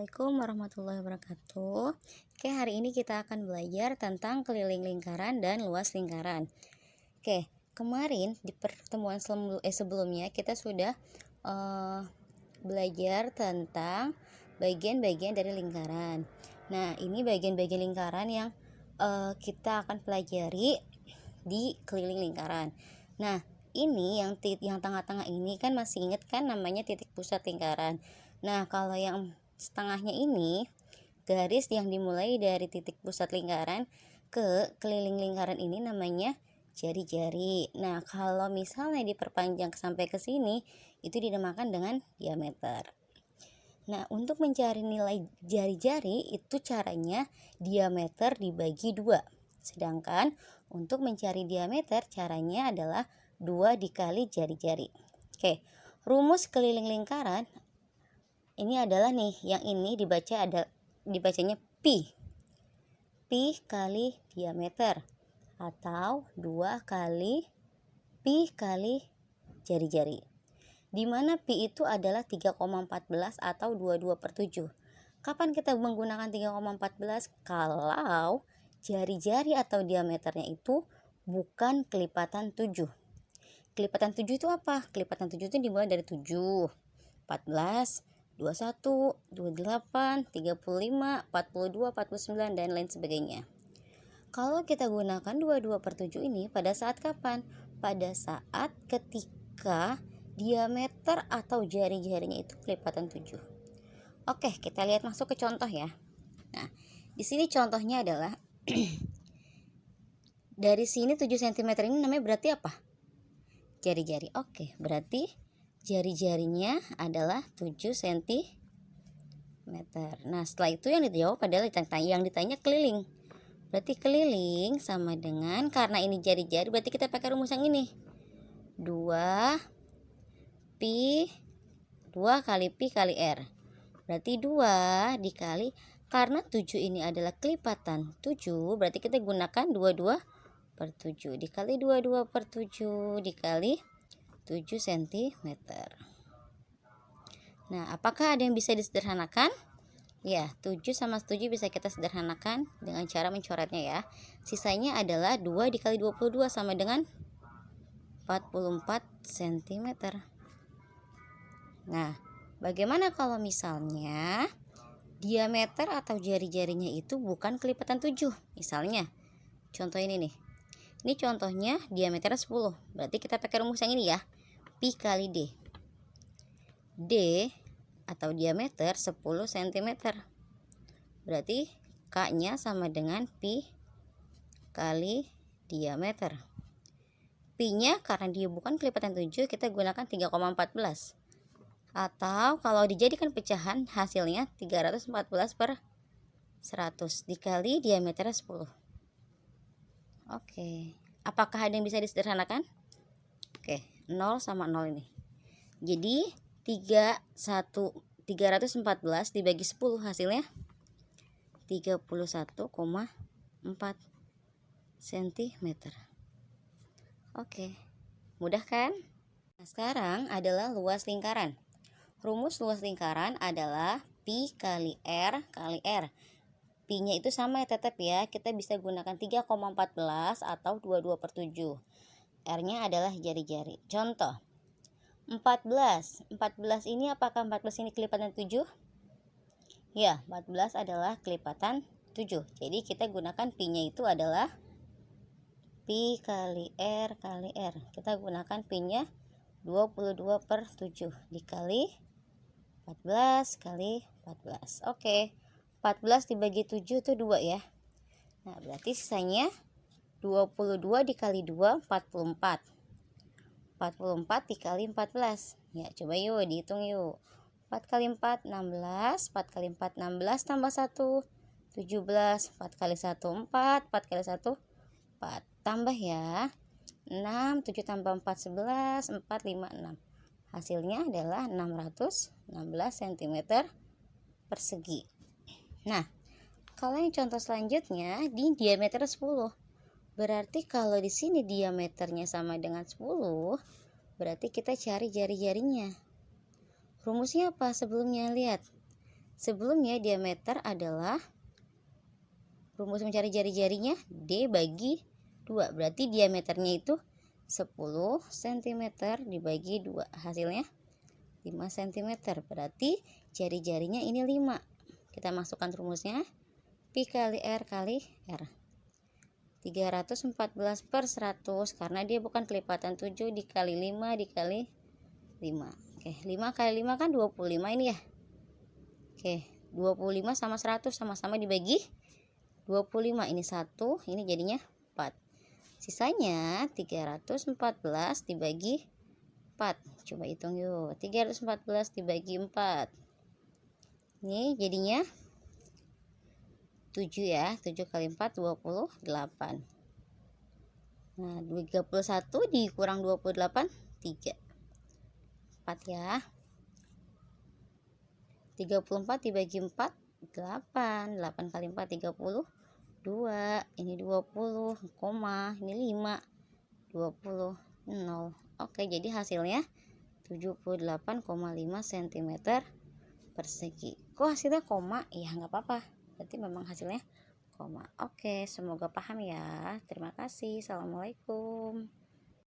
Assalamualaikum warahmatullahi wabarakatuh. Oke, hari ini kita akan belajar tentang keliling lingkaran dan luas lingkaran. Oke, kemarin di pertemuan sebelumnya kita sudah belajar tentang bagian-bagian dari lingkaran. Nah, ini bagian-bagian lingkaran yang kita akan pelajari di keliling lingkaran. Nah, ini yang tengah-tengah ini kan masih ingat kan namanya titik pusat lingkaran. Nah, kalau yang setengahnya ini garis yang dimulai dari titik pusat lingkaran ke keliling lingkaran ini namanya jari-jari. Nah, kalau misalnya diperpanjang sampai ke sini itu dinamakan dengan diameter. Nah, untuk mencari nilai jari-jari itu caranya diameter dibagi 2. Sedangkan untuk mencari diameter caranya adalah 2 dikali jari-jari. Oke, rumus keliling lingkaran ini adalah nih, yang ini dibacanya pi kali diameter atau 2 kali pi kali jari-jari, dimana pi itu adalah 3,14 atau 22/7. Kapan kita menggunakan 3,14? Kalau jari-jari atau diameternya itu bukan kelipatan 7. Kelipatan 7 itu apa? Kelipatan 7 itu dimulai dari 7, 14, 21, 28, 35, 42, 49 dan lain sebagainya. Kalau kita gunakan 22/7 ini pada saat kapan? Pada saat ketika diameter atau jari-jarinya itu kelipatan 7. Oke, kita lihat masuk ke contoh ya. Nah, di sini contohnya adalah dari sini 7 cm ini namanya berarti apa? Jari-jari. Oke, berarti jari-jarinya adalah 7 cm. Nah, setelah itu yang dijawab adalah yang ditanya keliling. Berarti keliling sama dengan, karena ini jari-jari, berarti kita pakai rumus yang ini. 2 kali pi kali R. Berarti 2 dikali, karena 7 ini adalah kelipatan 7, berarti kita gunakan 22/7 dikali 22/7 dikali 7 cm. Nah, apakah ada yang bisa disederhanakan? Ya, 7 sama 7 bisa kita sederhanakan dengan cara mencoretnya ya. Sisanya adalah 2 dikali 22 sama dengan 44 cm. Nah, bagaimana kalau misalnya diameter atau jari-jarinya itu bukan kelipatan 7? Misalnya, contoh ini nih. Ini contohnya diameternya 10. Berarti kita pakai rumus yang ini ya. Pi kali D. D atau diameter 10 cm. Berarti K-nya sama dengan pi kali diameter. Pi-nya karena dia bukan kelipatan 7, kita gunakan 3,14. Atau kalau dijadikan pecahan hasilnya 314/100 dikali diameternya 10. Oke, apakah ada yang bisa disederhanakan? Oke, 0 sama 0 ini. Jadi 314 dibagi 10 hasilnya 31,4 cm. Oke, mudah kan? Nah, sekarang adalah luas lingkaran. Rumus luas lingkaran adalah pi kali R kali R. Pi-nya itu sama ya tetap ya, kita bisa gunakan 3,14 atau 22/7. R-nya adalah jari-jari. Contoh 14 ini, apakah 14 ini kelipatan 7? Ya, 14 adalah kelipatan 7. Jadi kita gunakan pi-nya itu adalah pi kali R kali R. Kita gunakan pi-nya 22/7 dikali 14 kali 14. Oke, 14 dibagi 7 itu 2 ya. Nah, berarti sisanya 22 dikali 2, 44. 44 dikali 14. Ya, coba yuk dihitung yuk. 4 kali 4, 16. 4 kali 4, 16 tambah 1, 17. 4 kali 1, 4. 4 kali 1, 4. Tambah ya. 6, 7 tambah 4, 11. 4, 5, 6. Hasilnya adalah 616 cm persegi. Nah, kalau yang contoh selanjutnya di diameter 10. Berarti kalau di sini diameternya sama dengan 10, berarti kita cari jari-jarinya. Rumusnya apa sebelumnya? Lihat. Sebelumnya diameter adalah, rumus mencari jari-jarinya D bagi 2. Berarti diameternya itu 10 cm dibagi 2. Hasilnya 5 cm. Berarti jari-jarinya ini 5. Kita masukkan rumusnya. Pi kali R kali R. 314 per 100. Karena dia bukan kelipatan 7 dikali 5 dikali 5. Oke, 5 kali 5 kan 25 ini ya. Oke, 25 sama 100 sama-sama dibagi 25. Ini 1, ini jadinya 4. Sisanya 314 dibagi 4. Coba hitung yuk. 314 dibagi 4. Ini jadinya 7 ya. 7 kali 4 28. Nah, 31 dikurang 28 3. 4 ya. 34 dibagi 4 8. 8 kali 4 32. Ini 20, koma, ini 5. 20 0. Oke, jadi hasilnya 78,5 cm persegi. Kok hasilnya koma? Ya nggak apa-apa, berarti memang hasilnya koma. Oke, semoga paham ya. Terima kasih. Assalamualaikum.